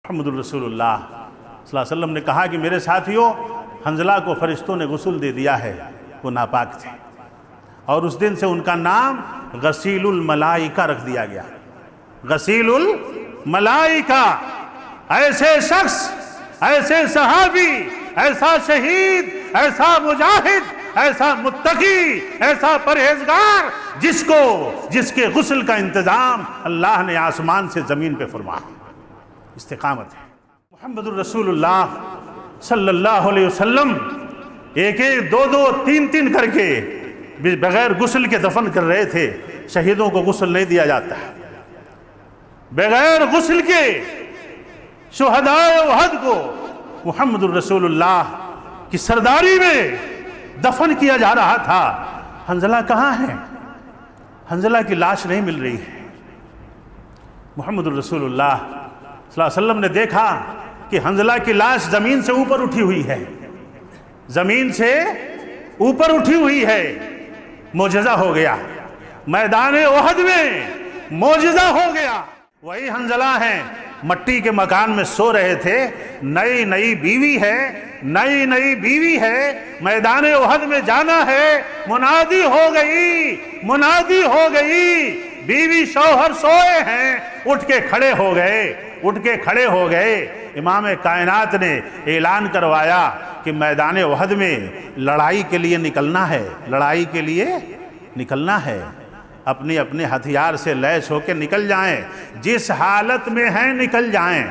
محمد الرسول اللہ صلی اللہ علیہ وسلم نے کہا کہ میرے ساتھیوں، حنظلہ کو فرشتوں نے غسل دے دیا ہے، وہ ناپاک تھے، اور اس دن سے ان کا نام غسیل الملائکہ رکھ دیا گیا۔ غسیل الملائکہ، ایسے شخص، ایسے صحابی، ایسا شہید، ایسا مجاہد، ایسا متقی، ایسا پرہیزگار جس کے غسل کا انتظام اللہ نے آسمان سے زمین پہ فرمایا۔ استقامت ہے۔ محمد الرسول اللہ صلی اللہ علیہ وسلم ایک دو تین کر کے بغیر غسل کے دفن کر رہے تھے۔ شہیدوں کو غسل نہیں دیا جاتا، بغیر غسل کے شہدائے احد کو محمد الرسول اللہ کی سرداری میں دفن کیا جا رہا تھا۔ حنظلہ کہاں ہے؟ حنظلہ کی لاش نہیں مل رہی ہے۔ محمد الرسول اللہ صلی اللہ علیہ وسلم نے دیکھا کہ حنظلہ کی لاش زمین سے اوپر اٹھی ہوئی ہے، زمین سے اوپر اٹھی ہوئی ہے۔ معجزہ ہو گیا، میدان احد میں معجزہ ہو گیا۔ وہی حنظلہ ہیں، مٹی کے مکان میں سو رہے تھے، نئی بیوی ہے، نئی بیوی ہے، میدان احد میں جانا ہے، منادی ہو گئی، بیوی شوہر سوئے ہیں، اٹھ کے کھڑے ہو گئے۔ امام کائنات نے اعلان کروایا کہ میدان احد میں لڑائی کے لیے نکلنا ہے، اپنے ہتھیار سے لیس ہو کے نکل جائیں، جس حالت میں ہیں نکل جائیں۔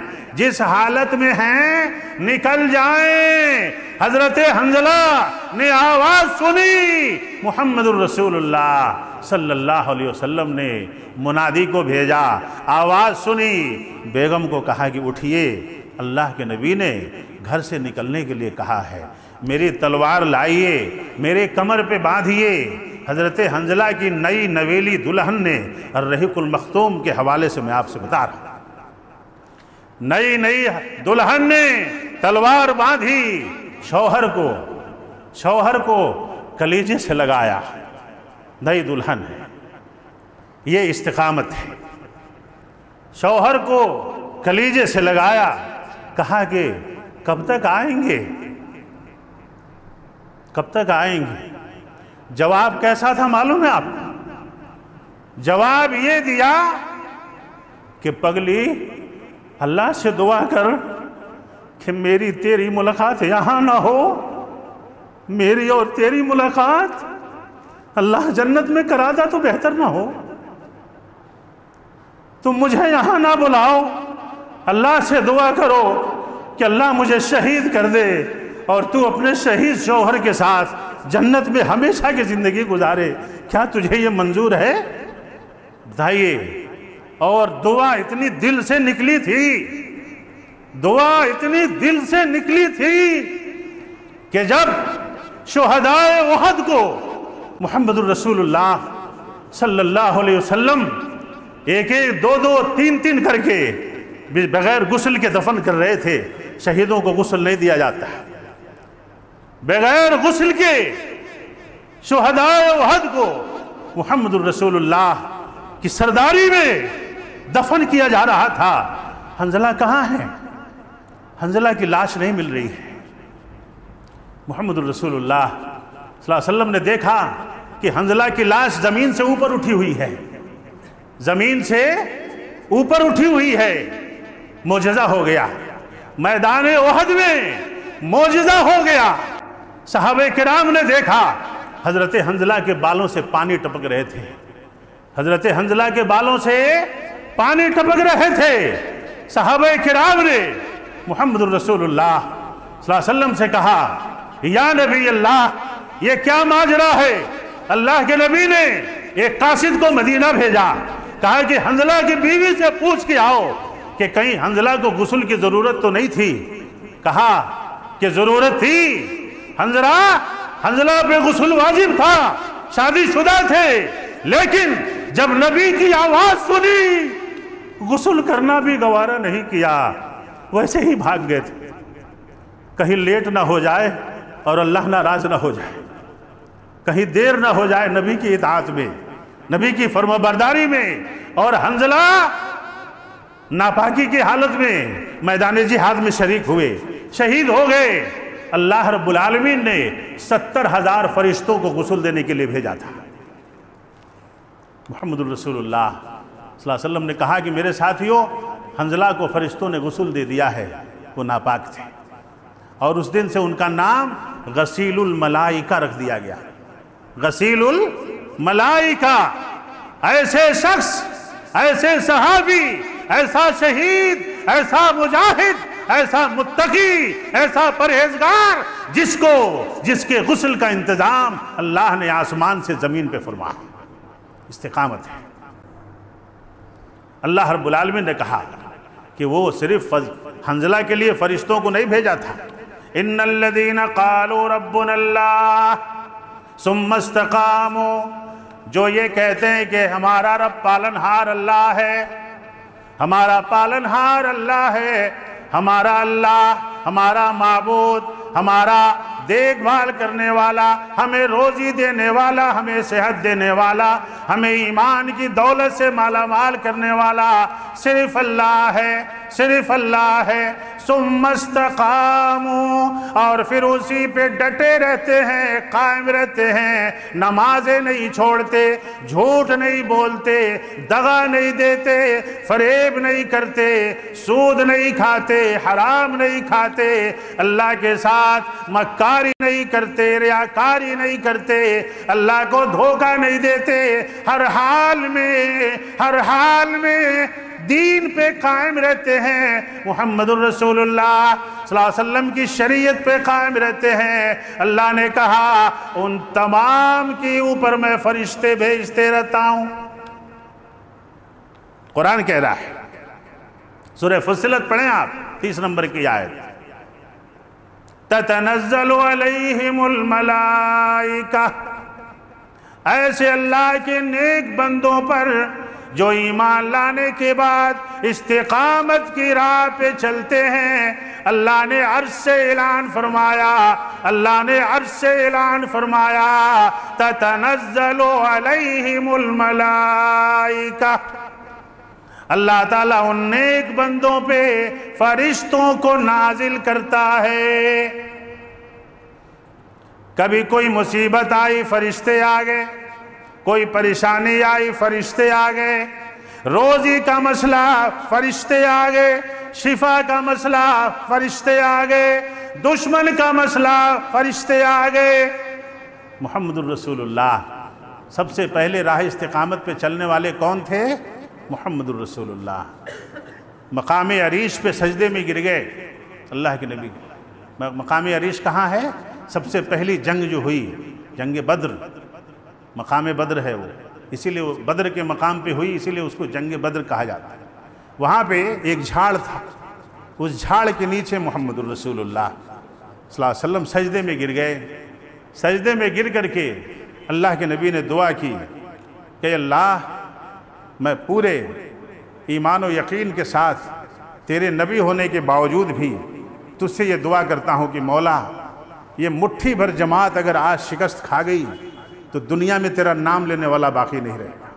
حضرت حنظلہ نے آواز سنی، محمد الرسول اللہ صلی اللہ علیہ وسلم نے منادی کو بھیجا، آواز سنی، بیگم کو کہا کہ اٹھئے، اللہ کے نبی نے گھر سے نکلنے کے لیے کہا ہے، میری تلوار لائیے، میرے کمر پہ باندھیے۔ حضرت حنظلہ کی نئی نویلی دلہن نے الرحیق المختوم کے حوالے سے میں آپ سے بتا رہا ہوں، نئی دلہن نے تلوار باندھی، شوہر کو کلیجے سے لگایا، نئی دلہن ہے، یہ استقامت ہے۔ شوہر کو کلیجے سے لگایا، کہا کہ کب تک آئیں گے؟ جواب کیسا تھا معلوم ہے آپ کو؟ جواب یہ دیا کہ پگلی اللہ سے دعا کر کہ میری تیری ملاقات یہاں نہ ہو، میری اور تیری ملاقات اللہ جنت میں کرا دا تو بہتر نہ ہو، تم مجھے یہاں نہ بلاؤ، اللہ سے دعا کرو کہ اللہ مجھے شہید کر دے اور تو اپنے شہید شوہر کے ساتھ جنت میں ہمیشہ کی زندگی گزارے۔ کیا تجھے یہ منظور ہے؟ بتائیے۔ اور دعا اتنی دل سے نکلی تھی کہ جب شہدائے احد کو محمد الرسول اللہ صلی اللہ علیہ وسلم ایک دو تین کر کے بغیر غسل کے دفن کر رہے تھے۔ شہیدوں کو غسل نہیں دیا جاتا، بغیر غسل کے شہدائے احد کو محمد الرسول اللہ کی سرداری میں دفن کیا جا رہا تھا۔ حنظلہ کہاں ہے؟ حنظلہ کی لاش نہیں مل رہی ہے۔ محمد الرسول اللہ صلی اللہ علیہ وسلم نے دیکھا کہ حنظلہ کی لاش زمین سے اوپر اٹھی ہوئی ہے، معجزہ ہو گیا، میدان احد میں معجزہ ہو گیا۔ صحابہ کرام نے دیکھا، حضرت حنظلہ کے بالوں سے پانی ٹپک رہے تھے، حضرت حنظلہ کے بالوں سے پانی ٹپک رہے تھے۔ صحابہ کرام نے محمد الرسول اللہ صلی اللہ علیہ وسلم سے کہا، یا نبی اللہ، یہ کیا ماجرا ہے؟ اللہ کے نبی نے ایک قاصد کو مدینہ بھیجا، کہا کہ حنظلہ کی بیوی سے پوچھ کے آؤ کہ کہیں حنظلہ کو غسل کی ضرورت تو نہیں تھی۔ کہا کہ ضرورت تھی، حنظلہ پہ غسل واجب تھا، شادی شدہ تھے، لیکن جب نبی کی آواز سنی غسل کرنا بھی گوارا نہیں کیا، ویسے ہی بھاگ گئے تھے، کہیں لیٹ نہ ہو جائے اور اللہ ناراض نہ ہو جائے، کہیں دیر نہ ہو جائے نبی کی اطاعت میں، نبی کی فرمانبرداری میں۔ اور حنظلہ ناپاکی کی حالت میں میدان جہاد میں شریک ہوئے، شہید ہو گئے۔ اللہ رب العالمین نے 70,000 فرشتوں کو غسل دینے کے لیے بھیجا تھا۔ محمد الرسول اللہ صلی اللہ علیہ وسلم نے کہا کہ میرے ساتھیوں، حنظلہ کو فرشتوں نے غسل دے دیا ہے، وہ ناپاک تھے، اور اس دن سے ان کا نام غسیل الملائکہ رکھ دیا گیا۔ غسیل الملائکہ، ایسے شخص، ایسے صحابی، ایسا شہید، ایسا مجاہد، ایسا متقی، ایسا پرہیزگار جس کے غسل کا انتظام اللہ نے آسمان سے زمین پہ فرمایا۔ استقامت ہے۔ اللہ رب العالمین نے کہا کہ وہ صرف حنظلہ کے لیے فرشتوں کو نہیں بھیجا تھا۔ ان الذین قالوا ربنا اللہ ثم استقاموا، جو یہ کہتے ہیں کہ ہمارا رب پالنہار اللہ ہے، ہمارا پالنہار اللہ ہے، ہمارا اللہ، ہمارا معبود، ہمارا دیکھ بھال کرنے والا، ہمیں روزی دینے والا، ہمیں صحت دینے والا، ہمیں ایمان کی دولت سے مالا مال کرنے والا صرف اللہ ہے، صرف اللہ ہے۔ ثم استقاموا، اور پھر اسی پہ ڈٹے رہتے ہیں، قائم رہتے ہیں، نمازیں نہیں چھوڑتے، جھوٹ نہیں بولتے، دغا نہیں دیتے، فریب نہیں کرتے، سود نہیں کھاتے، حرام نہیں کھاتے، اللہ کے ساتھ مکاری نہیں کرتے، ریاکاری نہیں کرتے، اللہ کو دھوکہ نہیں دیتے، ہر حال میں دین پہ قائم رہتے ہیں، محمد الرسول اللہ صلی اللہ علیہ وسلم کی شریعت پہ قائم رہتے ہیں۔ اللہ نے کہا ان تمام کے اوپر میں فرشتے بھیجتے رہتا ہوں۔ قرآن کہہ رہا ہے، سورہ فصلت پڑھیں آپ، 30 نمبر کی آیت، تتنزل علیہم الملائکہ، ایسے اللہ کے نیک بندوں پر جو ایمان لانے کے بعد استقامت کی راہ پہ چلتے ہیں۔ اللہ نے عرش سے اعلان فرمایا، اللہ نے عرش سے اعلان فرمایا، تتنزل علیہم الملائکہ، اللہ تعالیٰ ان نیک بندوں پہ فرشتوں کو نازل کرتا ہے۔ کبھی کوئی مصیبت آئی، فرشتے آ گئے، کوئی پریشانی آئی، فرشتے آ گئے، روزی کا مسئلہ، فرشتے آ گئے، شفا کا مسئلہ، فرشتے آ گئے، دشمن کا مسئلہ، فرشتے آ گئے۔ محمد الرسول اللہ سب سے پہلے راہ استقامت پہ چلنے والے کون تھے؟ محمد الرسول اللہ۔ مقام عریش پہ سجدے میں گر گئے اللہ کے نبی۔ مقام عریش کہاں ہے؟ سب سے پہلی جنگ جو ہوئی، جنگ بدر، مقام بدر ہے وہ، اسی لیے وہ بدر کے مقام پہ ہوئی، اسی لیے اس کو جنگ بدر کہا جاتا ہے۔ وہاں پہ ایک جھاڑ تھا، اس جھاڑ کے نیچے محمد الرسول اللہ صلی اللہ علیہ وسلم سجدے میں گر گئے۔ سجدے میں گر کر کے اللہ کے نبی نے دعا کی کہ اللہ، میں پورے ایمان و یقین کے ساتھ تیرے نبی ہونے کے باوجود بھی تجھ سے یہ دعا کرتا ہوں کہ مولا، یہ مٹھی بھر جماعت اگر آج شکست کھا گئی تو دنیا میں تیرا نام لینے والا باقی نہیں رہے گا۔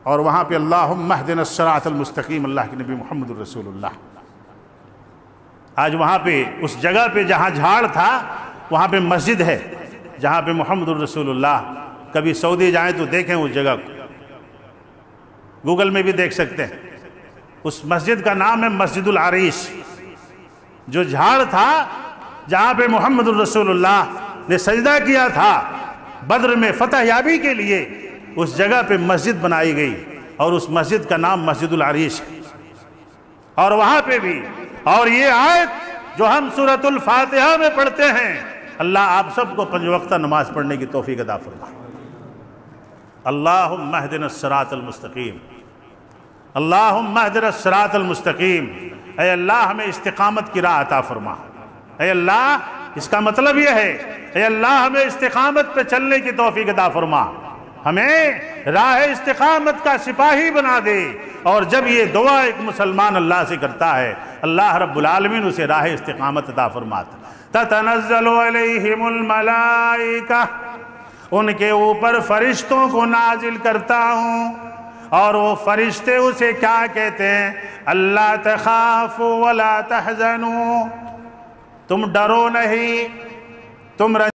اور وہاں پہ اللہم اہدنا الصراط المستقیم، اللہ کے نبی محمد الرسول اللہ۔ آج وہاں پہ اس جگہ پہ جہاں جھاڑ تھا وہاں پہ مسجد ہے جہاں پہ محمد الرسول اللہ، کبھی سعودی جائیں تو دیکھیں اس جگہ کو، گوگل میں بھی دیکھ سکتے ہیں۔ اس مسجد کا نام ہے مسجد العریش۔ جو جھاڑ تھا جہاں پہ محمد الرسول اللہ نے سجدہ کیا تھا بدر میں فتح یابی کے لیے، اس جگہ پہ مسجد بنائی گئی اور اس مسجد کا نام مسجد العریش ہے۔ اور وہاں پہ بھی، اور یہ آیت جو ہم سورۃ الفاتحہ میں پڑھتے ہیں، اللہ آپ سب کو 5 وقتہ نماز پڑھنے کی توفیق عطا فرمائے۔ اللہم اہدنا الصراط المستقیم، اللہم اہدنا الصراط المستقیم، اے اللہ ہمیں استقامت کی راہ عطا فرما۔ اے اللہ، اس کا مطلب یہ ہے، اے اللہ ہمیں استقامت پہ چلنے کی توفیق عطا فرما، ہمیں راہ استقامت کا سپاہی بنا دے۔ اور جب یہ دعا ایک مسلمان اللہ سے کرتا ہے، اللہ رب العالمین اسے راہ استقامت عطا فرماتا۔ تتنزل علیہم الملائکہ، ان کے اوپر فرشتوں کو نازل کرتا ہوں، اور وہ فرشتے اسے کیا کہتے ہیں؟ اللہ تخافوا ولا تحزنوا، تم ڈرو نہیں، تم